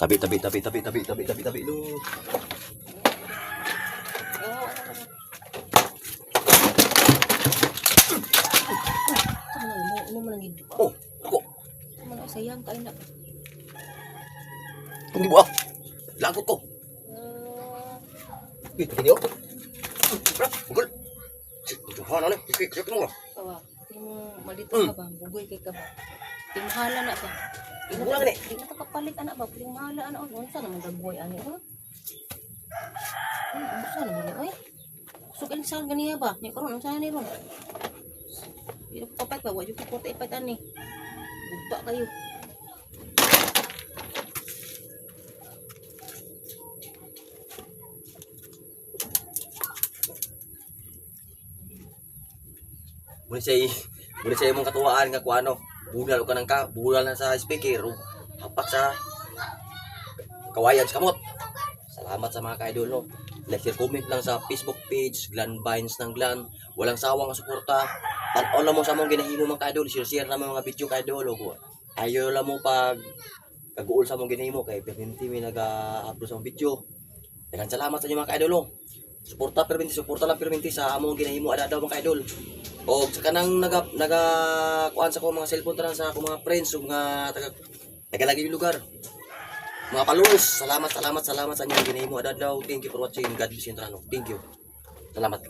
Tabi, tabi, tabi, tabi, tabi, tabi, tabi, tabi, lo. Oh, ako. Sayang kain na. Kung di mo ah. Lagot ko. Ito niyo. Ugol. Tuhan ano? Ikik mo ah. Kawa, tingmo malito ka ba? Bugoy kay ka ba? Tinghala na siya. Bulang ni. Di na kapalit anak ba? Tinghala anak. Unsa naman dagboy ani ba? Unsa naman ni oy? Sukan sa ganiya ba? Nya karon unsa ni ron? Ito papat ba? Wajud ko 45 ani. Buba kayo. Muna siya mong katuwaan nga kung ano. Budal ka ng budal na sa speaker. Hapak sa kawayan sa kamot. Salamat sa mga ka-idol, no. Like, share, comment lang sa Facebook page, Glan Vines ng Glan. Walang sawang suporta. Tan-on lang mo sa mong ginahimo mga ka-idol. Share na mga video ka-idol. Ayaw lang mo pag kaguol sa mong ginahimo. Kay perminti may nag-upload sa mong video. Daghang salamat sa inyo mga ka-idol, no. Suporta lang perminti sa among ginahimo ada daw mga ka-idol. O sa kanang kuan sa ko mga cellphone tanan sa ako mga friends ug mga tagalagi yung lugar. Mga followers, salamat sa inyong ginahimo adlaw. Thank you for watching. God bless you. Thank you. Salamat.